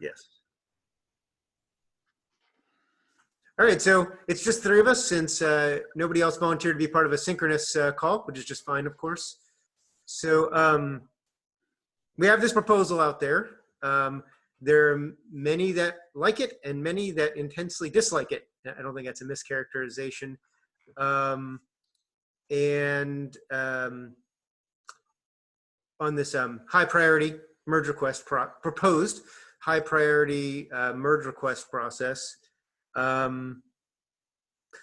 Yes. All right, so it's just three of us since nobody else volunteered to be part of a synchronous call, which is just fine, of course. So we have this proposal out there. There are many that like it and many that intensely dislike it. I don't think that's a mischaracterization. On this high priority merge request proposed high priority merge request process. So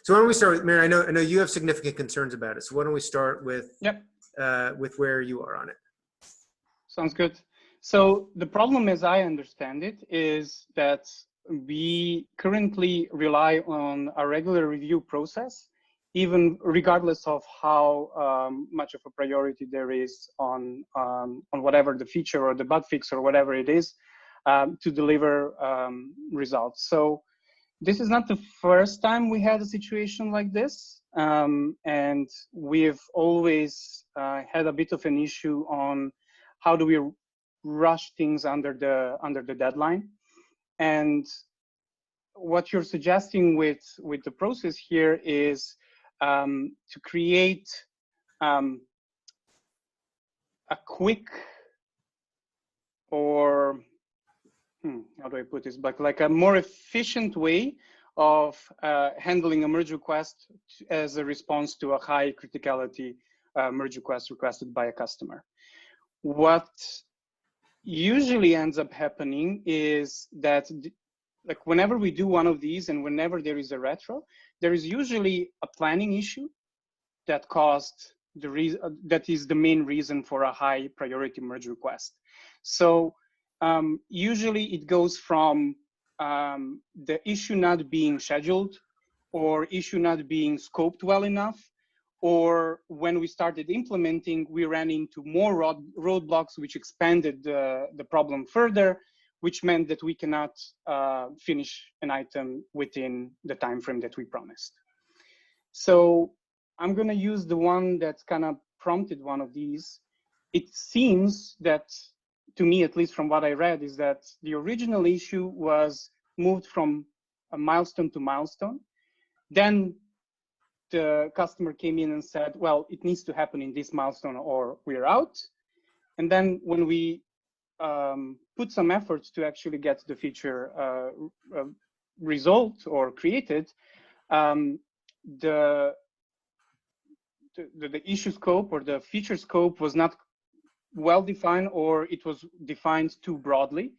why don't we start with Mary? I know you have significant concerns about it. So why don't we start with with where you are on it? Sounds good. So the problem, as I understand it, is that we currently rely on a regular review process, even regardless of how much of a priority there is on whatever the feature or the bug fix or whatever it is to deliver results. So this is not the first time we had a situation like this, and we've always had a bit of an issue on how do we rush things under the deadline. And what you're suggesting with the process here is to create a quick, or how do I put this, but like a more efficient way of handling a merge request as a response to a high criticality merge request requested by a customer. What usually ends up happening is that like whenever we do one of these and whenever there is a retro, there is usually a planning issue that caused the reason, that is the main reason for a high priority merge request. So usually it goes from the issue not being scheduled, or issue not being scoped well enough, or when we started implementing, we ran into more roadblocks, which expanded the problem further, which meant that we cannot finish an item within the time frame that we promised. So I'm going to use the one that kind of prompted one of these. It seems that, to me, at least from what I read, is that the original issue was moved from a milestone to milestone. Then the customer came in and said, well, it needs to happen in this milestone or we're out. And then when we put some effort to actually get the feature resolved or created, the issue scope or the feature scope was not well defined, or it was defined too broadly,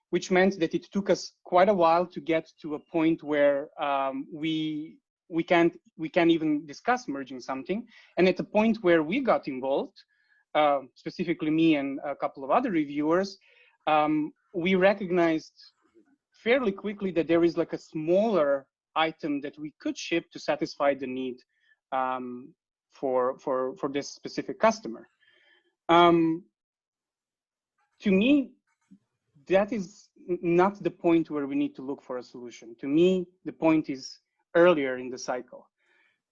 which meant that it took us quite a while to get to a point where we can't even discuss merging something. And at the point where we got involved, specifically me and a couple of other reviewers, we recognized fairly quickly that there is like a smaller item that we could ship to satisfy the need for this specific customer. To me, that is not the point where we need to look for a solution. To me, the point is earlier in the cycle.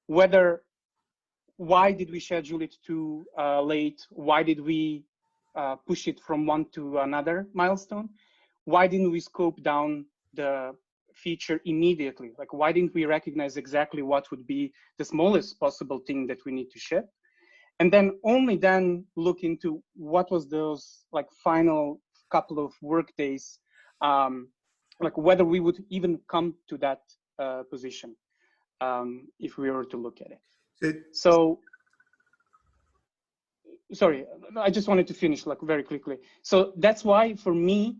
Why did we schedule it too late? Why did we push it from one to another milestone? Why didn't we scope down the feature immediately? Like, why didn't we recognize exactly what would be the smallest possible thing that we need to ship? And then only then look into what was those like final couple of work days, like whether we would even come to that position if we were to look at it. So, sorry, I just wanted to finish like very quickly. So that's why for me,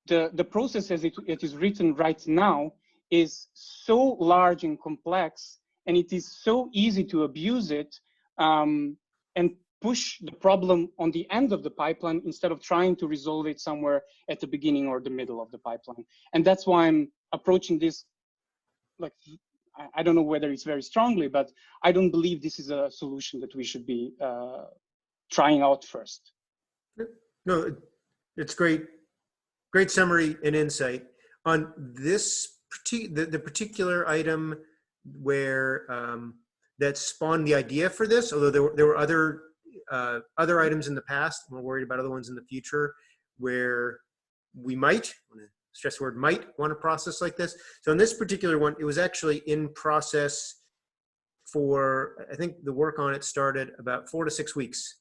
the process as it is written right now is so large and complex, and it is so easy to abuse it and push the problem on the end of the pipeline instead of trying to resolve it somewhere at the beginning or the middle of the pipeline. And that's why I'm approaching this, like, I don't know whether it's very strongly, but I don't believe this is a solution that we should be trying out first. No, it's great. Great summary and insight on this the particular item where that spawned the idea for this. Although there were other items in the past, we're worried about other ones in the future where we might. stress the word might want a process like this. So in this particular one, it was actually in process for, I think the work on it started about 4 to 6 weeks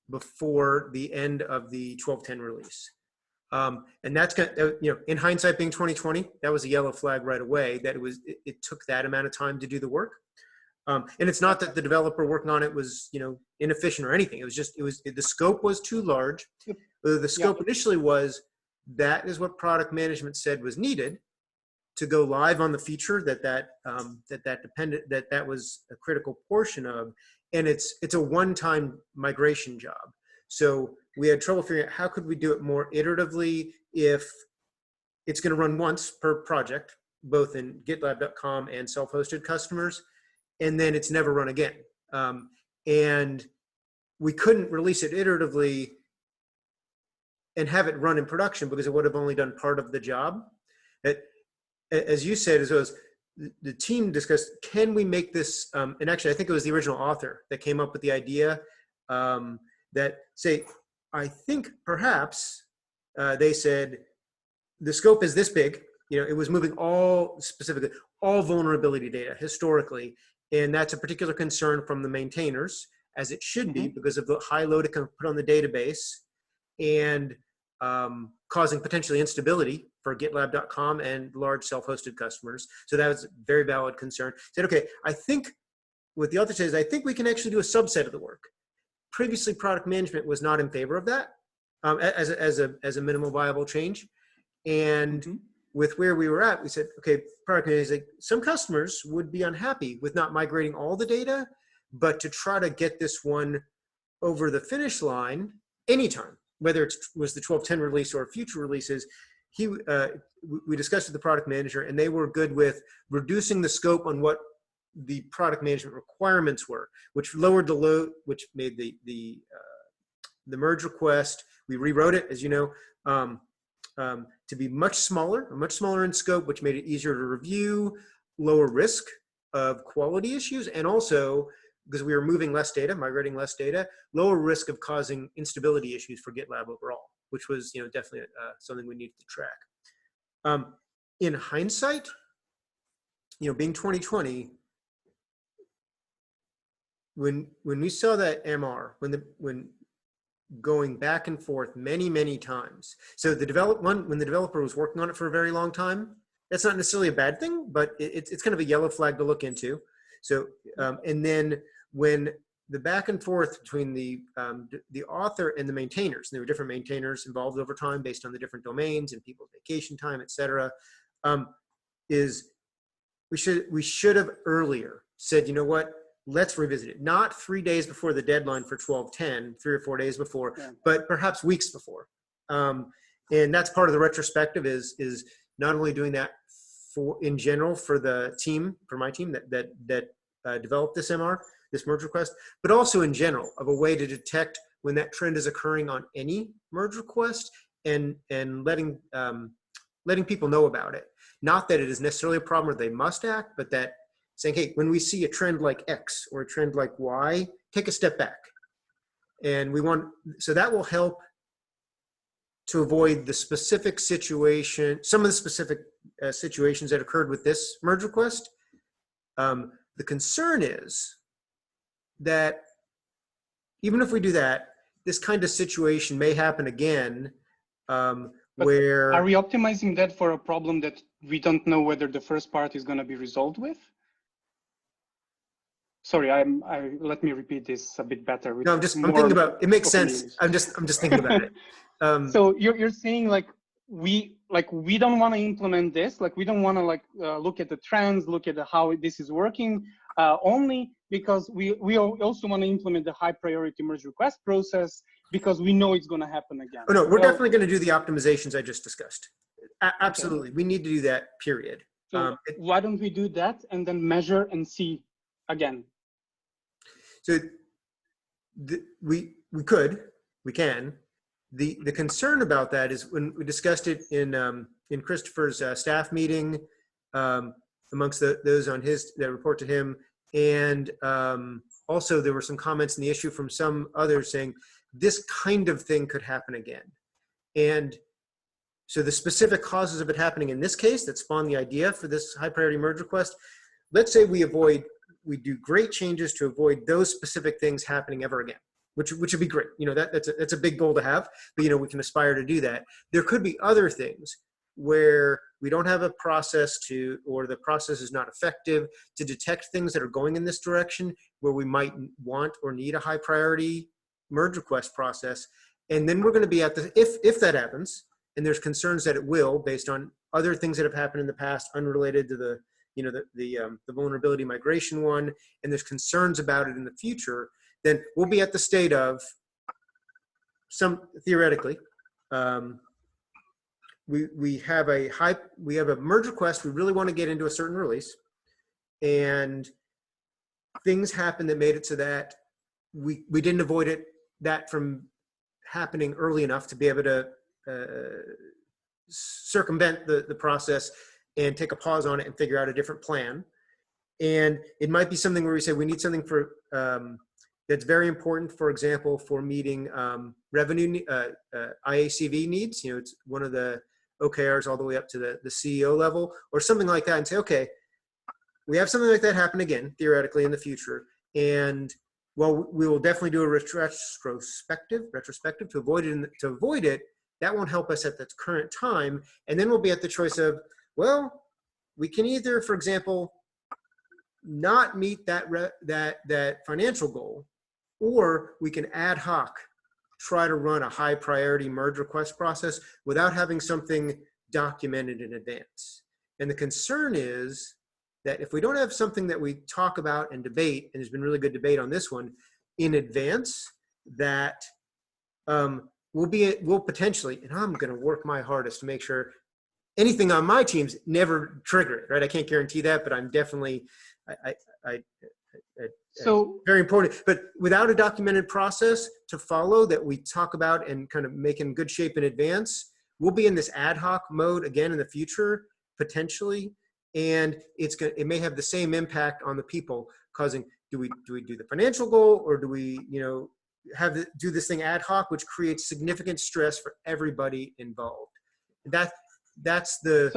before the end of the 12.10 release. And that's kind of, in hindsight being 2020, that was a yellow flag right away that it took that amount of time to do the work. And it's not that the developer working on it was, inefficient or anything. It was just, the scope was too large. The scope initially was, that is what product management said was needed to go live on the feature that was a critical portion of. And it's a one-time migration job. So we had trouble figuring out how could we do it more iteratively if it's going to run once per project, both in GitLab.com and self-hosted customers, and then it's never run again. And we couldn't release it iteratively and have it run in production because it would have only done part of the job. As you said, as well as the team discussed, can we make this, and actually I think it was the original author that came up with the idea that say, I think perhaps they said the scope is this big, it was moving all vulnerability data historically, and that's a particular concern from the maintainers, as it should be because of the high load it can put on the database and causing potentially instability for GitLab.com and large self-hosted customers. So that was a very valid concern. Said, okay, I think what the author says, I think we can actually do a subset of the work. Previously, product management was not in favor of that as a minimal viable change. And with where we were at, we said, okay, product management, some customers would be unhappy with not migrating all the data, but to try to get this one over the finish line anytime, whether it was the 12.10 release or future releases. We discussed with the product manager, and they were good with reducing the scope on what the product management requirements were, which lowered the load, which made the merge request. We rewrote it, as you know, to be much smaller in scope, which made it easier to review, lower risk of quality issues, and also because we were moving less data, migrating less data, lower risk of causing instability issues for GitLab overall, which was definitely something we needed to track. In hindsight, being 2020, when we saw that MR, when going back and forth many times, so when the developer was working on it for a very long time, that's not necessarily a bad thing, but it's kind of a yellow flag to look into. So and then when the back and forth between the author and the maintainers, and there were different maintainers involved over time based on the different domains and people's vacation time, et cetera, is we should have earlier said, what, let's revisit it. Not 3 days before the deadline for 12.10, 3 or 4 days before, but perhaps weeks before. And that's part of the retrospective is not only doing that in general for the team, for my team that developed this MR, this merge request, but also in general of a way to detect when that trend is occurring on any merge request and letting people know about it. Not that it is necessarily a problem or they must act, but that saying, hey, when we see a trend like X or a trend like Y, take a step back. And so that will help to avoid the specific situation, some of the specific situations that occurred with this merge request. The concern is that even if we do that, this kind of situation may happen again where... Are we optimizing that for a problem that we don't know whether the first part is going to be resolved with? Sorry, let me repeat this a bit better. No, I'm thinking about, it makes sense. I'm just thinking about it. So you're saying we don't want to implement this, we don't want to look at the trends, look at how this is working, only because we also want to implement the high priority merge request process because we know it's going to happen again. Oh no, we're definitely going to do the optimizations I just discussed. Absolutely, we need to do that, period. So why don't we do that and then measure and see again? So we can. The concern about that is when we discussed it in Christopher's staff meeting, amongst those on that report to him, and also there were some comments in the issue from some others saying this kind of thing could happen again. And So the specific causes of it happening in this case that spawned the idea for this high priority merge request, let's say we do great changes to avoid those specific things happening ever again, which would be great. That's a big goal to have, but we can aspire to do that. There could be other things where we don't have a process or the process is not effective to detect things that are going in this direction, where we might want or need a high priority merge request process. And then we're going to be at if that happens, and there's concerns that it will, based on other things that have happened in the past, unrelated to the vulnerability migration one, and there's concerns about it in the future, then we'll be at the state of theoretically, we have a merge request. We really want to get into a certain release, and things happen that made it so that we didn't avoid that from happening early enough to be able to circumvent the process and take a pause on it and figure out a different plan. And it might be something where we say we need something for that's very important, for example, for meeting revenue IACV needs. It's one of the OKRs all the way up to the CEO level or something like that, and say, okay, we have something like that happen again, theoretically, in the future. And well, we will definitely do a retrospective to avoid it. That won't help us at the current time. And then we'll be at the choice of, well, we can either, for example, not meet that financial goal, or we can ad hoc try to run a high priority merge request process without having something documented in advance. And the concern is that if we don't have something that we talk about and debate, and there's been really good debate on this one in advance, that we'll potentially, and I'm going to work my hardest to make sure anything on my teams never trigger it, right? I can't guarantee that, but I'm definitely, so very important. But without a documented process to follow that we talk about and kind of make in good shape in advance, we'll be in this ad hoc mode again in the future, potentially. And it may have the same impact on the people, causing, do we do the financial goal, or do we, do this thing ad hoc, which creates significant stress for everybody involved. That's the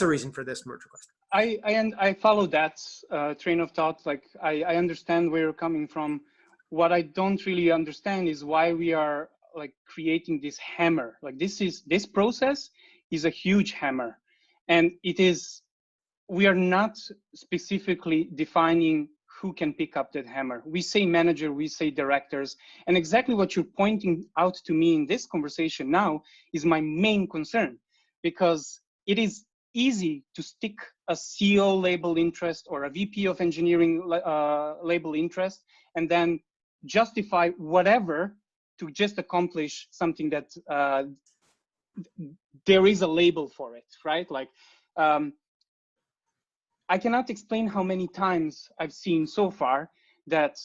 reason for this merge request. I follow that train of thought. Like I understand where you're coming from. What I don't really understand is why we are like creating this hammer. Like this process is a huge hammer, and we are not specifically defining who can pick up that hammer. We say manager, we say directors, and exactly what you're pointing out to me in this conversation now is my main concern, because it is easy to stick a CEO label interest or a VP of engineering label interest and then justify whatever to just accomplish something that there is a label for it, right? Like, I cannot explain how many times I've seen so far that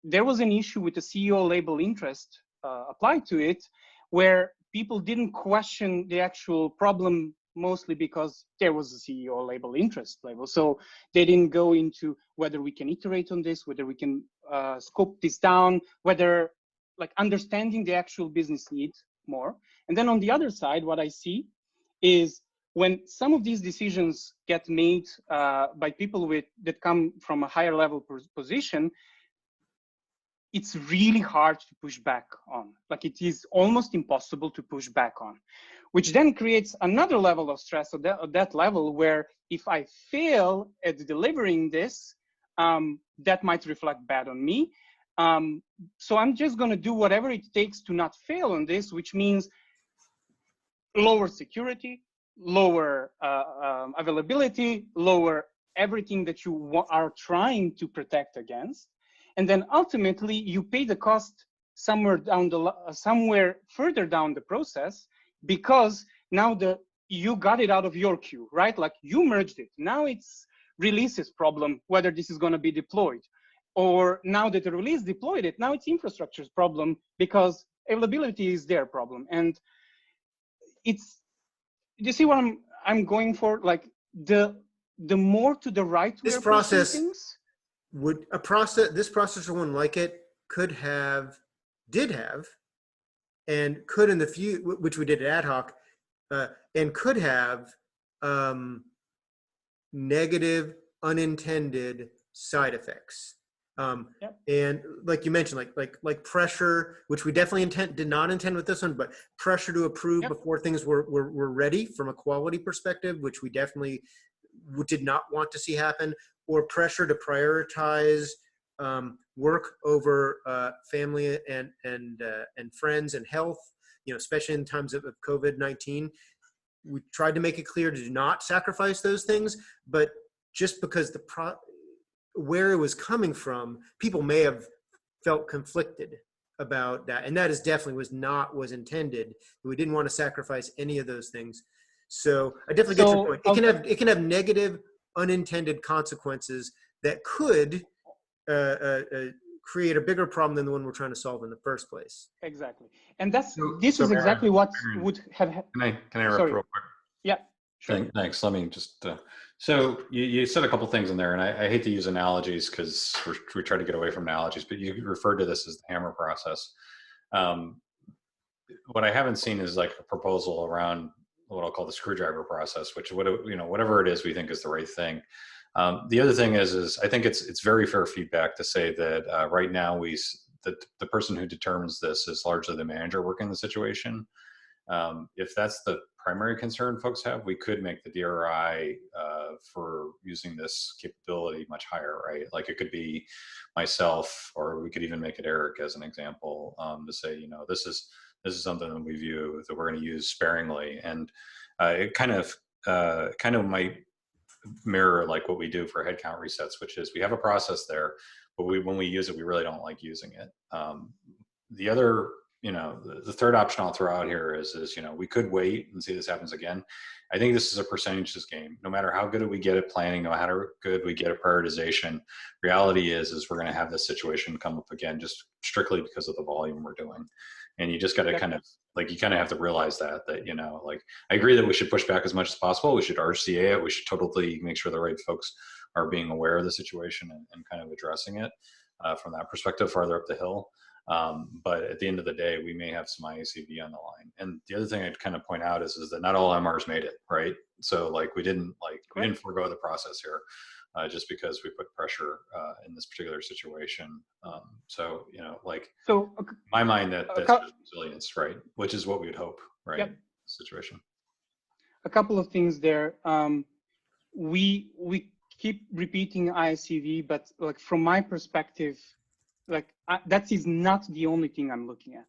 there was an issue with the CEO label interest applied to it, where people didn't question the actual problem, mostly because there was a CEO label interest label. So they didn't go into whether we can iterate on this, whether we can scope this down, whether like understanding the actual business need more. And then on the other side, what I see is when some of these decisions get made by people that come from a higher level position, it's really hard to push back on. Like it is almost impossible to push back on, which then creates another level of stress at that level, where if I fail at delivering this, that might reflect bad on me. So I'm just gonna do whatever it takes to not fail on this, which means lower security, lower availability, lower everything that you are trying to protect against. And then ultimately you pay the cost somewhere further down the process, because now you got it out of your queue, right? Like you merged it. Now it's release's problem, whether this is going to be deployed. Or now that the release deployed it, now it's infrastructure's problem, because availability is their problem. And you see what I'm going for? Like the more to the right this process this process or one like it did have, and could in the few, which we did ad hoc, and could have negative unintended side effects. Yep. And like you mentioned, like pressure, which we definitely did not intend with this one, but pressure to approve Yep. before things were ready from a quality perspective, which we definitely did not want to see happen, or pressure to prioritize work over family and friends and health, especially in times of COVID-19. We tried to make it clear to do not sacrifice those things, but just because where it was coming from, people may have felt conflicted about that, and that is definitely was intended. We didn't want to sacrifice any of those things. So I definitely get your point. It can have negative unintended consequences that could create a bigger problem than the one we're trying to solve in the first place. Exactly, and this is exactly what would have. Can I interrupt real quick? Yeah, sure. Thanks. Let me just. So you said a couple things in there, and I hate to use analogies because we try to get away from analogies, but you referred to this as the hammer process. What I haven't seen is like a proposal around what I'll call the screwdriver process, which whatever it is we think is the right thing. The other thing is I think it's very fair feedback to say that right now the person who determines this is largely the manager working the situation. If that's the primary concern folks have, we could make the DRI for using this capability much higher, right? Like it could be myself, or we could even make it Eric as an example, to say, this is something that we view that we're going to use sparingly, and it kind of might mirror like what we do for headcount resets, which is we have a process there, but when we use it, we really don't like using it. The other, the third option I'll throw out here is we could wait and see this happens again. I think this is a percentages game. No matter how good we get at planning, no matter how good we get at prioritization, reality is we're going to have this situation come up again, just strictly because of the volume we're doing. And you just got to kind of have to realize that I agree that we should push back as much as possible. We should RCA it. We should totally make sure the right folks are being aware of the situation and kind of addressing it from that perspective farther up the hill. But at the end of the day, we may have some IACV on the line. And the other thing I'd kind of point out is that not all MRs made it, right? So we didn't forego the process here just because we put pressure in this particular situation. So in my mind, that's resilience, right? Which is what we would hope, right? Yep. Situation. A couple of things there. We keep repeating IACV, but from my perspective, that is not the only thing I'm looking at,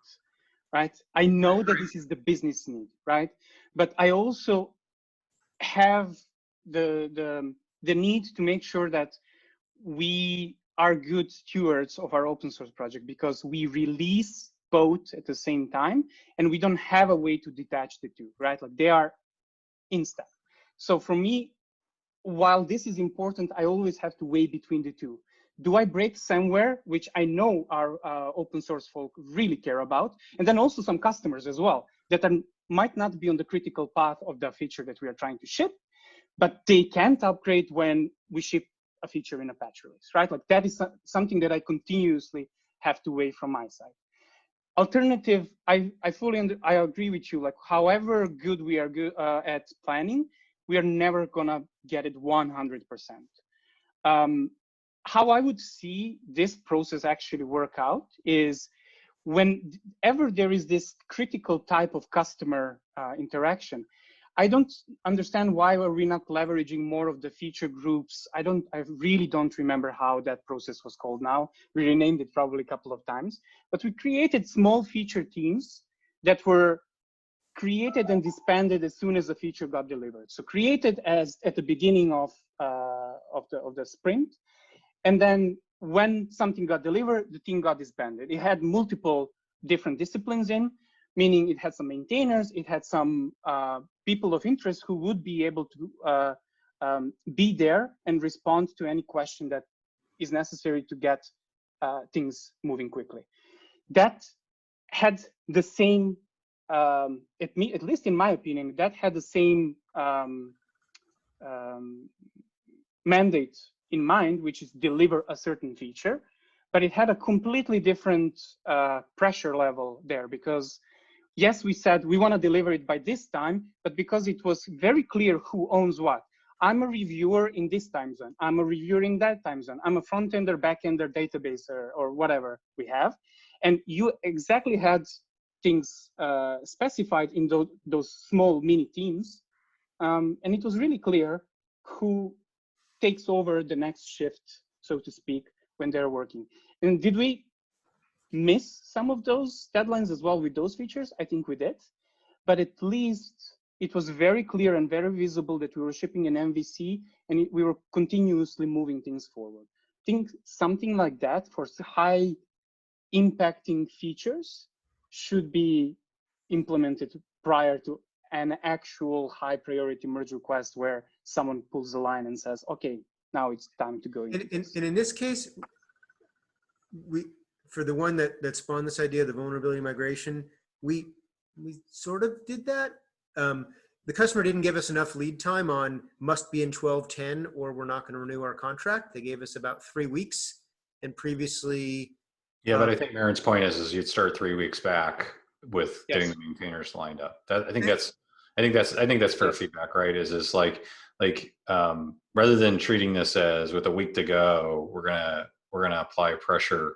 right? I know that this is the business need, right? But I also have the need to make sure that we are good stewards of our open source project, because we release both at the same time, and we don't have a way to detach the two, right? They are in step. So for me, while this is important, I always have to weigh between the two. Do I break somewhere, which I know our open source folk really care about, and then also some customers as well that might not be on the critical path of the feature that we are trying to ship, but they can't upgrade when we ship a feature in a patch release, right? That is something that I continuously have to weigh from my side. Alternative, I agree with you. However good we are at planning, we are never gonna get it 100%. How I would see this process actually work out is whenever there is this critical type of customer interaction, I don't understand why are we not leveraging more of the feature groups. I really don't remember how that process was called now. We renamed it probably a couple of times, but we created small feature teams that were created and disbanded as soon as the feature got delivered. So created at the beginning of the sprint, and then when something got delivered, the team got disbanded. It had multiple different disciplines in, meaning it had some maintainers, it had some people of interest who would be able to be there and respond to any question that is necessary to get things moving quickly. That had the same, at least in my opinion, that had the same mandate in mind, which is deliver a certain feature, but it had a completely different pressure level there, because yes, we said we want to deliver it by this time, but because it was very clear who owns what. I'm a reviewer in this time zone. I'm a reviewer in that time zone. I'm a front-ender, back-ender, database, or whatever we have. And you exactly had things specified in those small mini teams. And it was really clear who takes over the next shift, so to speak, when they're working. And did we miss some of those deadlines as well with those features? I think we did, but at least it was very clear and very visible that we were shipping an MVC and we were continuously moving things forward. I think something like that for high impacting features should be implemented prior to an actual high priority merge request where someone pulls the line and says, okay, now it's time to go. And in this case, for the one that spawned this idea, the vulnerability migration, we sort of did that. The customer didn't give us enough lead time on must be in 12/10 or we're not going to renew our contract. They gave us about 3 weeks, and previously. Yeah, but I think Marin's point is you'd start 3 weeks back with Yes. getting the maintainers lined up. I think that's fair feedback, right? Is like rather than treating this as with a week to go, we're gonna apply pressure.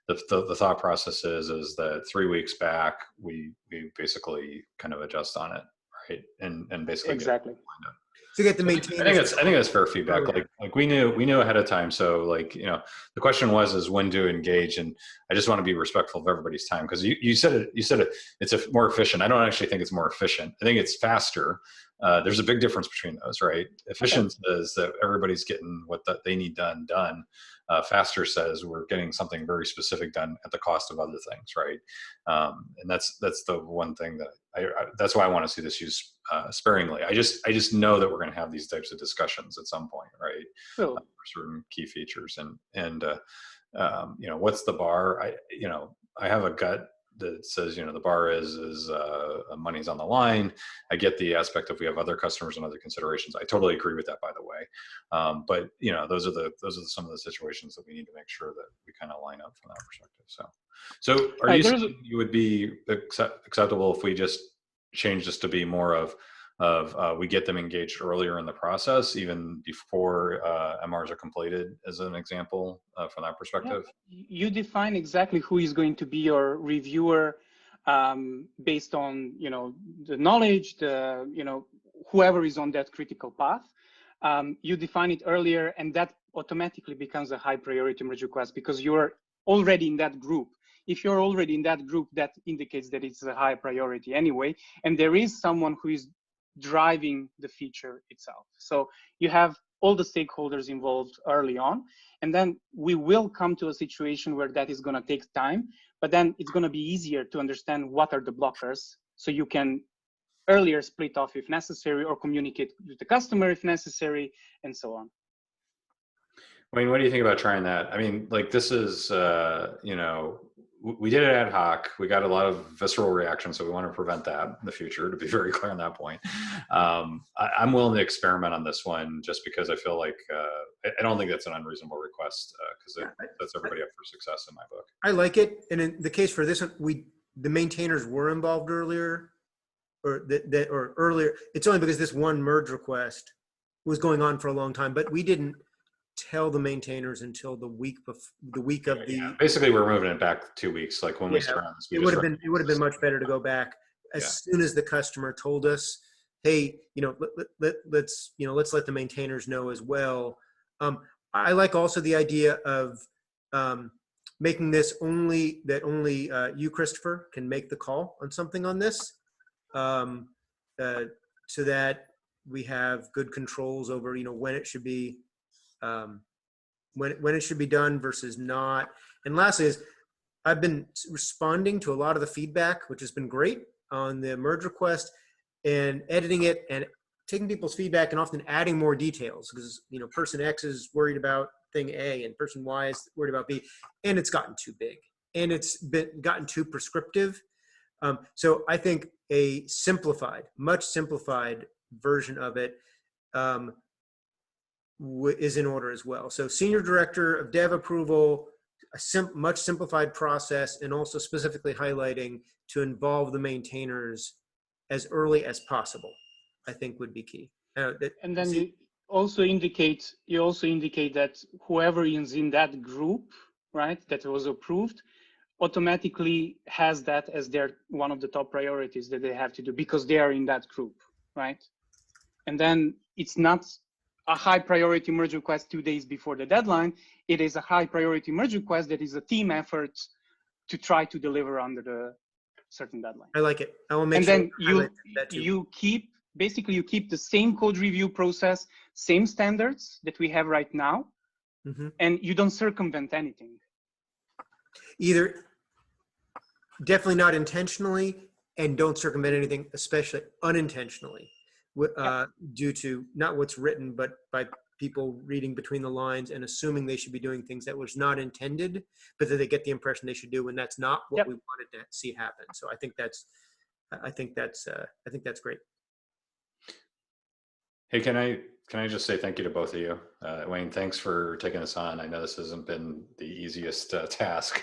The thought process is that 3 weeks back we basically kind of adjust on it, right? And basically exactly. To get the maintainers. I think that's fair feedback. Like we knew ahead of time. So like, the question is when to engage, and I just want to be respectful of everybody's time, because you said it's more efficient. I don't actually think it's more efficient. I think it's faster. There's a big difference between those, right? Efficient is that everybody's getting what they need done. Faster says we're getting something very specific done at the cost of other things, right? And that's the one thing that that's why I want to see this used sparingly. I just know that we're going to have these types of discussions at some point, right? Cool. For certain key features, and what's the bar? I have a gut that says, the bar is money's on the line. I get the aspect of we have other customers and other considerations. I totally agree with that, by the way. But those are some of the situations that we need to make sure that we kind of line up from that perspective. So are you saying you would be acceptable if we just change this to be more of we get them engaged earlier in the process, even before MRs are completed, as an example, from that perspective? Yeah. You define exactly who is going to be your reviewer based on the knowledge, whoever is on that critical path. You define it earlier, and that automatically becomes a high priority merge request because you're already in that group. If you're already in that group, that indicates that it's a high priority anyway, and there is someone who is driving the feature itself. So you have all the stakeholders involved early on, and then we will come to a situation where that is going to take time, but then it's going to be easier to understand what are the blockers, so you can earlier split off if necessary, or communicate with the customer if necessary, and so on. Wayne, what do you think about trying that? I mean, like, this is, we did it ad hoc. We got a lot of visceral reactions, so we want to prevent that in the future, to be very clear on that point. I'm willing to experiment on this one just because I feel like I don't think that's an unreasonable request because it sets everybody up for success in my book. I like it. And in the case for this one, the maintainers were involved earlier, or earlier. It's only because this one merge request was going on for a long time, but we didn't tell the maintainers until the week of the. Yeah. Basically, we're moving it back 2 weeks. Like when we start on this, it would have been much better to go back as soon as the customer told us, hey, let's let the maintainers know as well. I like also the idea of making this only you, Christopher, can make the call on something on this, so that we have good controls over when it should be. When it should be done versus not. And lastly is I've been responding to a lot of the feedback, which has been great on the merge request, and editing it and taking people's feedback and often adding more details because, person X is worried about thing A and person Y is worried about B, and it's gotten too big and it's gotten too prescriptive. So I think a much simplified version of it, is in order as well. So senior director of dev approval, much simplified process, and also specifically highlighting to involve the maintainers as early as possible, I think would be key. And then you also indicate that whoever is in that group, right, that was approved, automatically has that as their one of the top priorities that they have to do because they are in that group, right? And then it's not a high priority merge request 2 days before the deadline. It is a high priority merge request that is a team effort to try to deliver under the certain deadline. I like it. I will make And sure then to highlight that too. you keep the same code review process, same standards that we have right now, and you don't circumvent anything. Either definitely not intentionally, and don't circumvent anything, especially unintentionally, due to not what's written, but by people reading between the lines and assuming they should be doing things that was not intended, but that they get the impression they should do when that's not what we wanted to see happen. So I think that's great. Hey, can I just say thank you to both of you? Wayne, thanks for taking this on. I know this hasn't been the easiest task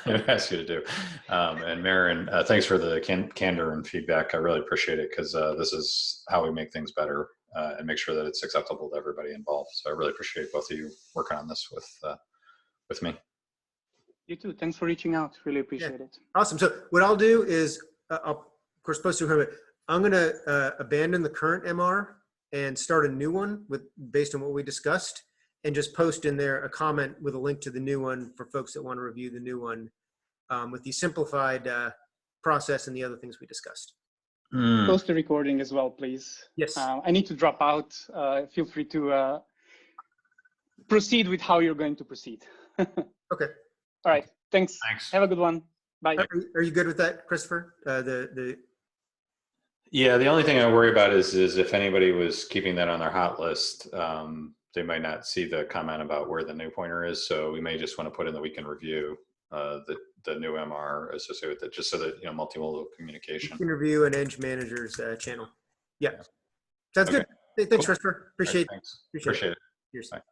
I've asked you to do. And Maren, thanks for the candor and feedback. I really appreciate it because this is how we make things better and make sure that it's acceptable to everybody involved. So I really appreciate both of you working on this with me. You too. Thanks for reaching out. Really appreciate it. Awesome. So what I'll do is, I'll of course post to her, I'm going to abandon the current MR and start a new one based on what we discussed, and just post in there a comment with a link to the new one for folks that want to review the new one with the simplified process and the other things we discussed. Post the recording as well, please. Yes. I need to drop out. Feel free to proceed with how you're going to proceed. Okay. All right. Thanks. Have a good one. Bye. Are you good with that, Christopher? Yeah, the only thing I worry about is if anybody was keeping that on their hot list, they might not see the comment about where the new pointer is. So we may just want to put in that we can review the new MR associated with it, just so that, multimodal communication. You can review an Eng Manager's channel. Yeah. Sounds good. Thanks, Christopher. Appreciate it. Appreciate it. Cheers. Bye.